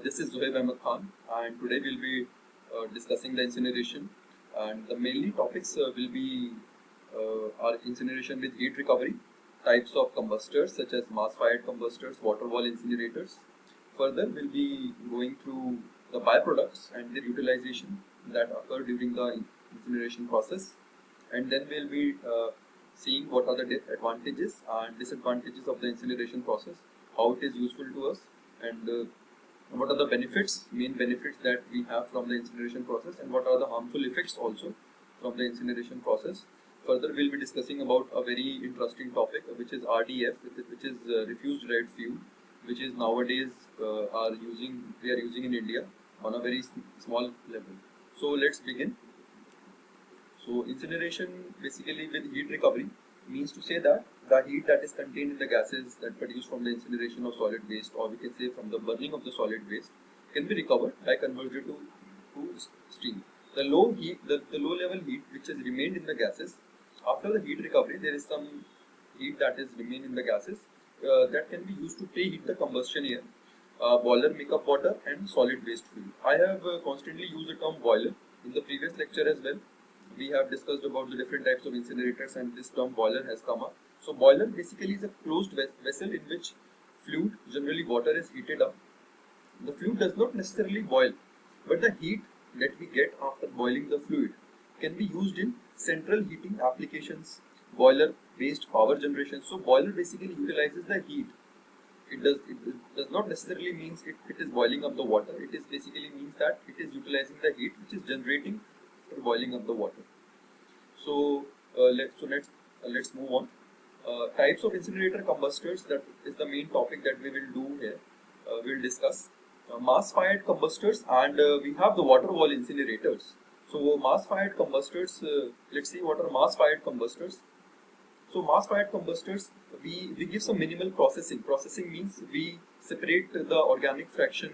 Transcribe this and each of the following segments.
This is Zohaib Ahmad, and today we'll be discussing the incineration. And the mainly topics will be our incineration with heat recovery, types of combustors such as mass-fired combustors, water wall incinerators. Further, we'll be going through the byproducts and their utilization that occur during the incineration process, and then we'll be seeing what are the advantages and disadvantages of the incineration process, how it is useful to us, and what are the benefits, main benefits that we have from the incineration process, and what are the harmful effects also from the incineration process. Further, we'll be discussing about a very interesting topic, which is RDF, which is refuse derived fuel, which is nowadays we are using in India on a very small level. So let's begin. So incineration basically with heat recovery means to say that the heat that is contained in the gases that produce from the incineration of solid waste, or we can say from the burning of the solid waste, can be recovered by conversion to steam. The low level heat which has remained in the gases, after the heat recovery there is some heat that is remained in the gases that can be used to preheat the combustion air, boiler makeup water and solid waste fuel. I have constantly used the term boiler in the previous lecture as well. We have discussed about the different types of incinerators and this term boiler has come up. So boiler basically is a closed vessel in which fluid, generally water, is heated up. The fluid does not necessarily boil, but the heat that we get after boiling the fluid can be used in central heating applications, boiler based power generation. So boiler basically utilizes the heat. It does not necessarily means it is boiling up the water. It is basically means that it is utilizing the heat which is generating after boiling up the water. So let's move on. Types of incinerator combustors, that is the main topic that we will do here. We'll discuss mass-fired combustors, and we have the water wall incinerators. So mass-fired combustors, let's see what are mass-fired combustors. So mass-fired combustors, we give some minimal processing. Processing means we separate the organic fraction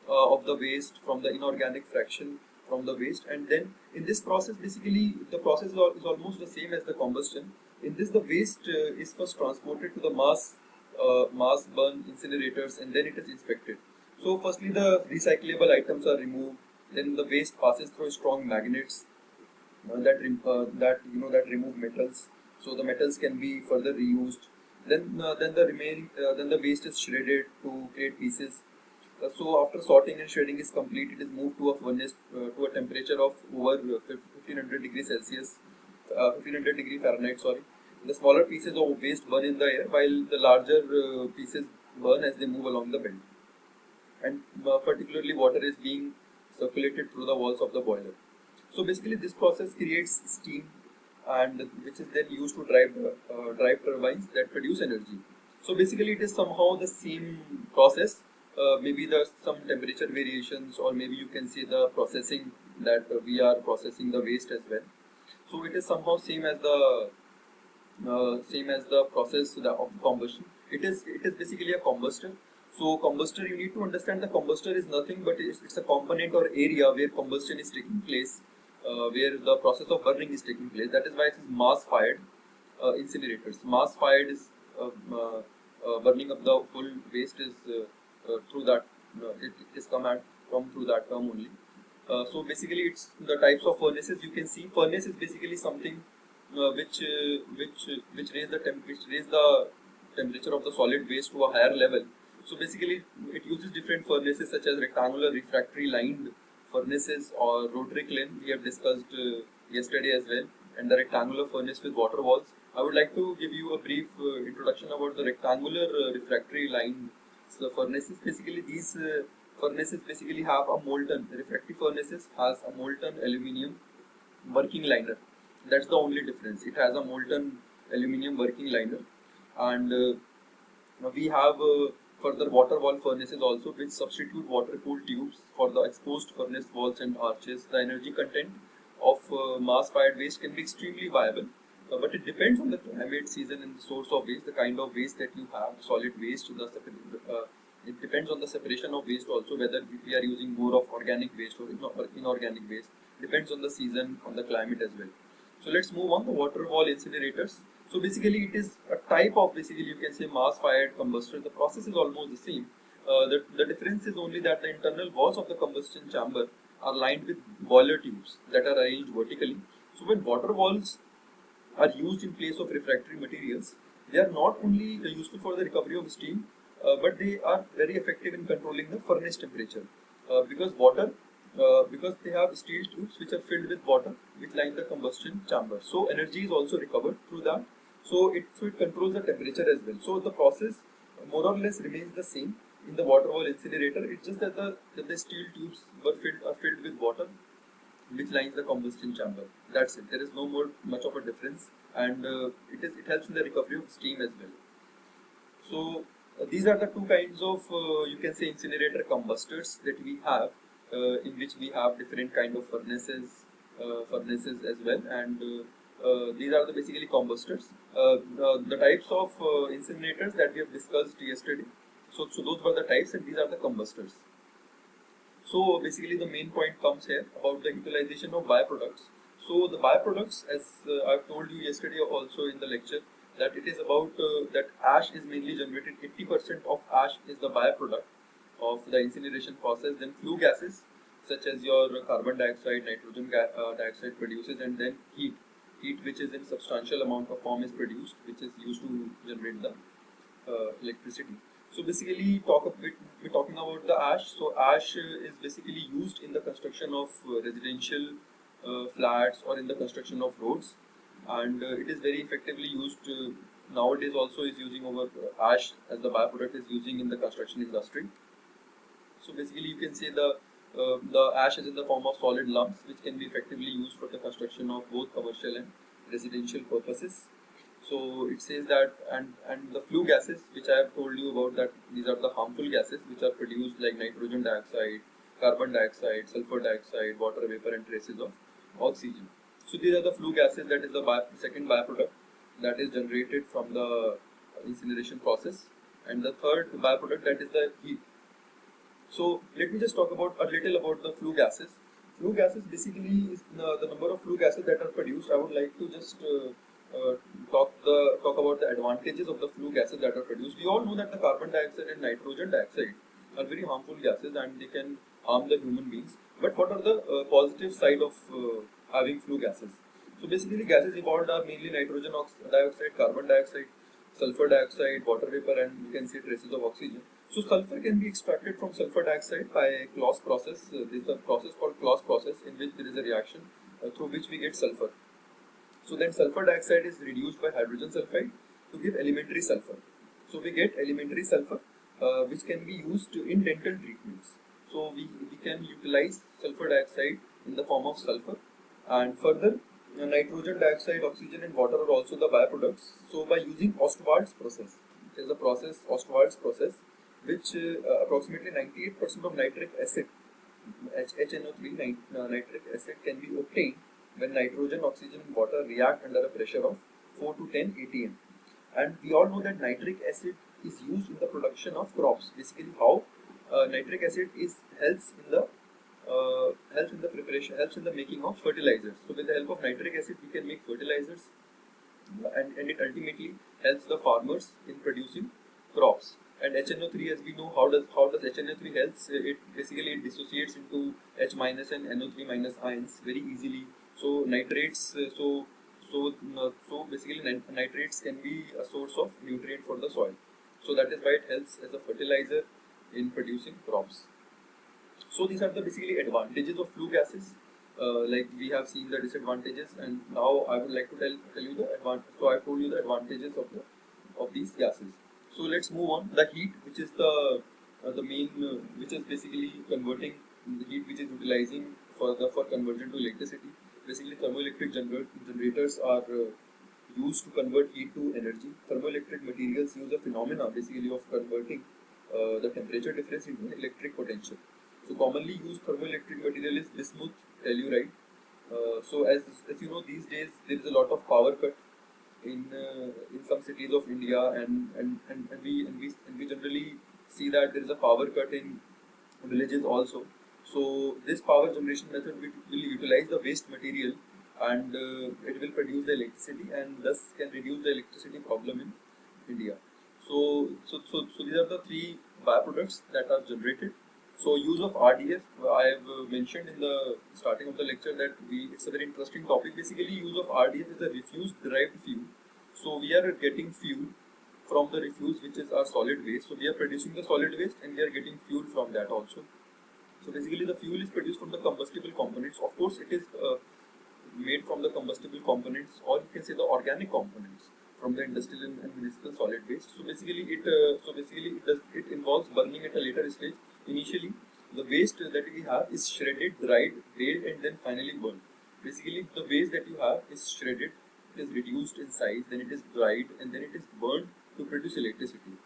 of the waste from the inorganic fraction from the waste, and then in this process basically the process is almost the same as the combustion. In this the waste is first transported to the mass burn incinerators, and then it is inspected. So firstly the recyclable items are removed, then the waste passes through strong magnets that remove metals, so the metals can be further reused. Then the waste is shredded to create pieces. So after sorting and shredding is complete, it is moved to a furnace to a temperature of over 1500 degrees Celsius, 1500 degree Fahrenheit. Sorry. The smaller pieces of waste burn in the air, while the larger pieces burn as they move along the bed. And particularly water is being circulated through the walls of the boiler. So basically this process creates steam, and which is then used to drive turbines that produce energy. So basically it is somehow the same process. Maybe there's some temperature variations, or maybe you can see the processing that we are processing the waste as well. So it is somehow same as the process of combustion. It is basically a combustor. So combustor, you need to understand the combustor is nothing but it's a component or area where combustion is taking place, where the process of burning is taking place. That is why it is mass-fired incinerators. Mass-fired is burning up the full waste is through that. It is come from through that term only. So basically, it's the types of furnaces. You can see furnace is basically something which raise the temperature of the solid waste to a higher level. So basically, it uses different furnaces such as rectangular refractory lined furnaces or rotary kiln. We have discussed yesterday as well, and the rectangular furnace with water walls. I would like to give you a brief introduction about the rectangular refractory lined furnaces. Basically, these furnaces basically have a molten refractory furnaces has a molten aluminium working liner. That's the only difference. It has a molten aluminium working liner, and we have further water wall furnaces also, which substitute water cooled tubes for the exposed furnace walls and arches. The energy content of mass fired waste can be extremely viable, but it depends on the climate, season, and the source of waste, the kind of waste that you have, solid waste. It depends on the separation of waste also, whether we are using more of organic waste or inorganic waste. Depends on the season, on the climate as well. So let's move on to water wall incinerators. So basically it is a type of, basically you can say, mass fired combustor. The process is almost the same, The difference is only that the internal walls of the combustion chamber are lined with boiler tubes that are arranged vertically. So when water walls are used in place of refractory materials, they are not only useful for the recovery of steam, but they are very effective in controlling the furnace temperature, because they have steel tubes which are filled with water which line the combustion chamber. So energy is also recovered through that. So it controls the temperature as well. So the process more or less remains the same in the water wall incinerator. It's just that the steel tubes are filled with water which lines the combustion chamber. That's it. There is no more much of a difference, and it helps in the recovery of steam as well. So these are the two kinds of you can say incinerator combustors that we have, in which we have different kind of furnaces as well, and these are the basically combustors. The types of incinerators that we have discussed yesterday. So those were the types, and these are the combustors. So basically the main point comes here about the utilization of byproducts. So the byproducts, as I've told you yesterday also in the lecture, that it is about that ash is mainly generated. 80% of ash is the byproduct of the incineration process. Then flue gases such as your carbon dioxide, nitrogen dioxide produces, and then heat which is in substantial amount of form is produced, which is used to generate the electricity. So basically, we're talking about the ash. So ash is basically used in the construction of residential flats or in the construction of roads, and it is very effectively used nowadays. Also, is using over ash as the byproduct is using in the construction industry. So basically, you can say the ash is in the form of solid lumps, which can be effectively used for the construction of both commercial and residential purposes. So it says that, and the flue gases, which I have told you about, that these are the harmful gases which are produced like nitrogen dioxide, carbon dioxide, sulfur dioxide, water vapor, and traces of oxygen. So these are the flue gases. That is the second byproduct that is generated from the incineration process, and the third byproduct, that is the heat. So let me just talk about a little about the flue gases. Flue gases basically is the number of flue gases that are produced. I would like to just talk about the advantages of the flue gases that are produced. We all know that the carbon dioxide and nitrogen dioxide are very harmful gases and they can harm the human beings. But what are the positive side of having flue gases? So basically, gases evolved are mainly nitrogen dioxide, carbon dioxide, sulfur dioxide, water vapor, and you can see traces of oxygen. So sulfur can be extracted from sulfur dioxide by a Claus process. There is a process called Claus process, in which there is a reaction through which we get sulfur. So then sulfur dioxide is reduced by hydrogen sulfide to give elementary sulfur. So we get elementary sulfur, which can be used in dental treatments. So we can utilize sulfur dioxide in the form of sulfur, and further nitrogen dioxide, oxygen, and water are also the byproducts. So by using Ostwald's process, there is a process, Ostwald's process, which approximately 98% of nitric acid, HNO3 nitric acid, can be obtained when nitrogen, oxygen, and water react under a pressure of 4 to 10 atm. And we all know that nitric acid is used in the production of crops. Basically, how nitric acid helps in the preparation, helps in the making of fertilizers. So with the help of nitric acid, we can make fertilizers, and it ultimately helps the farmers in producing crops. And HNO3, as we know, how does HNO3 helps? It basically dissociates into H minus and NO3 minus ions very easily. So nitrates, so basically nitrates can be a source of nutrient for the soil. So that is why it helps as a fertilizer in producing crops. So these are the basically advantages of flue gases. Like we have seen the disadvantages, and now I would like to tell you the advantage. So I have told you the advantages of these gases. So let's move on. The heat, which is the main, which is basically converting the heat, which is utilizing for conversion to electricity. Basically, thermoelectric generators are used to convert heat to energy. Thermoelectric materials use a phenomena basically of converting the temperature difference into electric potential. So commonly used thermoelectric material is bismuth telluride. So as you know, these days there is a lot of power cut in some cities of India, and we generally see that there is a power cut in villages also. So this power generation method will utilize the waste material, and it will produce the electricity, and thus can reduce the electricity problem in India. So these are the three byproducts that are generated. So use of RDF, I have mentioned in the starting of the lecture that it's a very interesting topic. Basically, use of RDF is a refuse derived fuel. So we are getting fuel from the refuse, which is our solid waste. So we are producing the solid waste and we are getting fuel from that also. So basically the fuel is produced from the combustible components. Of course, it is made from the combustible components, or you can say the organic components from the industrial and municipal solid waste. So basically it involves burning at a later stage. Initially, the waste that we have is shredded, dried, baled, and then finally burned. Basically, the waste that you have is shredded, it is reduced in size, then it is dried, and then it is burned to produce electricity.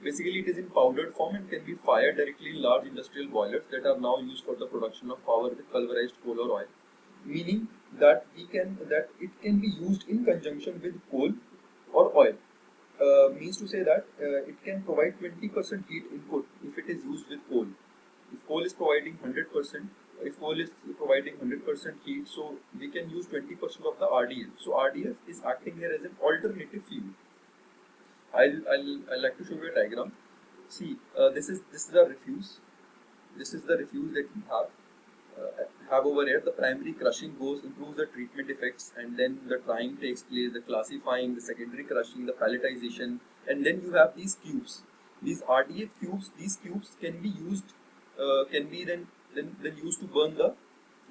Basically, it is in powdered form and can be fired directly in large industrial boilers that are now used for the production of power with pulverized coal or oil. Meaning that it can be used in conjunction with coal or oil. Means to say that it can provide 20% heat input if it is used with coal. If coal is providing 100%, if coal is providing 100% heat, so we can use 20% of the RDF. So RDF is acting here as an alternative fuel. I'll like to show you a diagram. See, this is the refuse. This is the refuse that we have over here. The primary crushing improves the treatment effects, and then the drying takes place, the classifying, the secondary crushing, the palletization, and then you have these cubes. These RDF cubes. These cubes can be used, can be then used to burn the,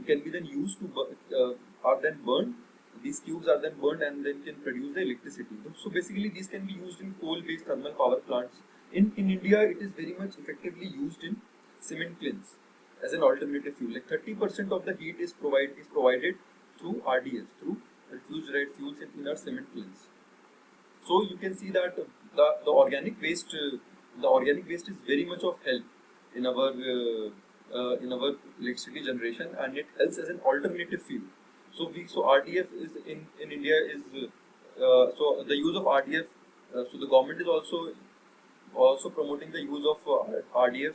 can be then used to are then burned. These cubes are then burned and then can produce the electricity. So basically, these can be used in coal-based thermal power plants. In India, it is very much effectively used in cement kilns as an alternative fuel. Like 30% of the heat is provided through RDF, through refuse-derived fuels in our cement kilns. So you can see that the organic waste is very much of help in our electricity generation, and it helps as an alternative fuel. So RDF is in India is so the use of RDF. So the government is also promoting the use of RDF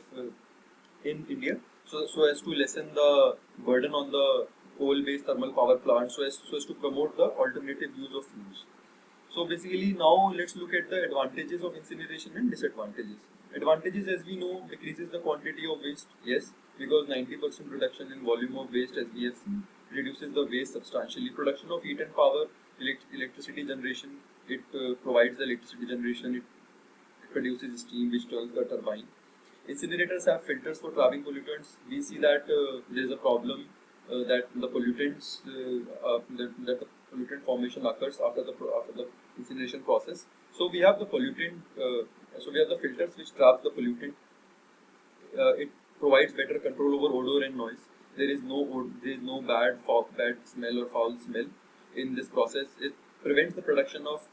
in India. So as to lessen the burden on the coal-based thermal power plants. So as to promote the alternative use of fuels. So basically now let's look at the advantages of incineration and disadvantages. Advantages, as we know, decreases the quantity of waste. Yes, because 90% reduction in volume of waste, as we have seen, reduces the waste substantially. Production of heat and power, electricity generation, it provides the electricity generation, it produces steam which turns the turbine. Incinerators have filters for trapping pollutants. We see that there is a problem that the pollutants, that the pollutant formation occurs after the incineration process. So we have the pollutant, so we have the filters which trap the pollutant. It provides better control over odor and noise. There is no bad smell or foul smell in this process. It prevents the production of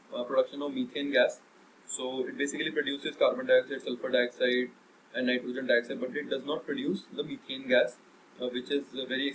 methane gas. So it basically produces carbon dioxide, sulfur dioxide, and nitrogen dioxide, but it does not produce the methane gas, which is a very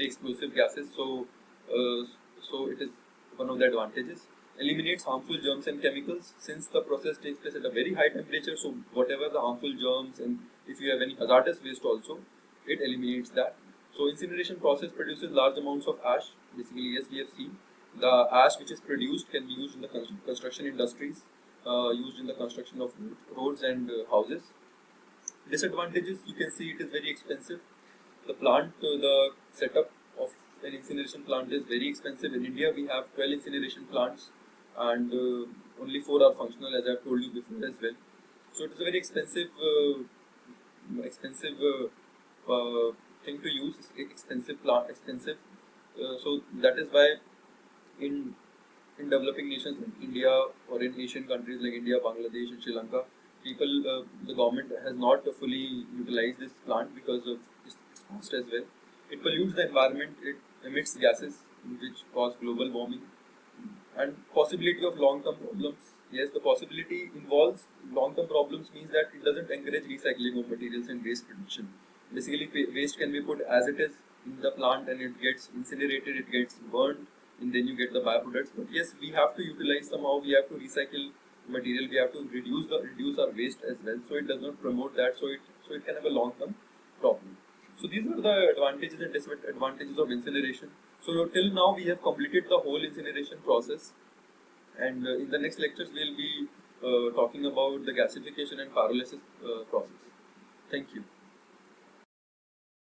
explosive gases. So it is one of the advantages. Eliminates harmful germs and chemicals, since the process takes place at a very high temperature. So whatever the harmful germs, and if you have any hazardous waste also, it eliminates that. So incineration process produces large amounts of ash. Basically, yes, we have seen the ash which is produced can be used in the construction industries, used in the construction of roads and houses. Disadvantages, you can see it is very expensive. The setup of an incineration plant is very expensive. In India, we have 12 incineration plants, and only 4 are functional, as I have told you before as well. So it is a very expensive thing to use. Expensive. So that is why in developing nations like India, or in Asian countries like India, Bangladesh, and Sri Lanka, the government has not fully utilized this plant because of its cost as well. It pollutes the environment. It emits gases which cause global warming, and possibility of long-term problems. Yes, the possibility involves long-term problems, means that it doesn't encourage recycling of materials and waste production. Basically, waste can be put as it is in the plant, and it gets incinerated, it gets burned, and then you get the byproducts. But yes, we have to utilize somehow. We have to recycle material. We have to reduce our waste as well. So it does not promote that. So it can have a long-term problem. So these are the advantages and disadvantages of incineration. So till now we have completed the whole incineration process, and in the next lectures we'll be talking about the gasification and pyrolysis process. Thank you.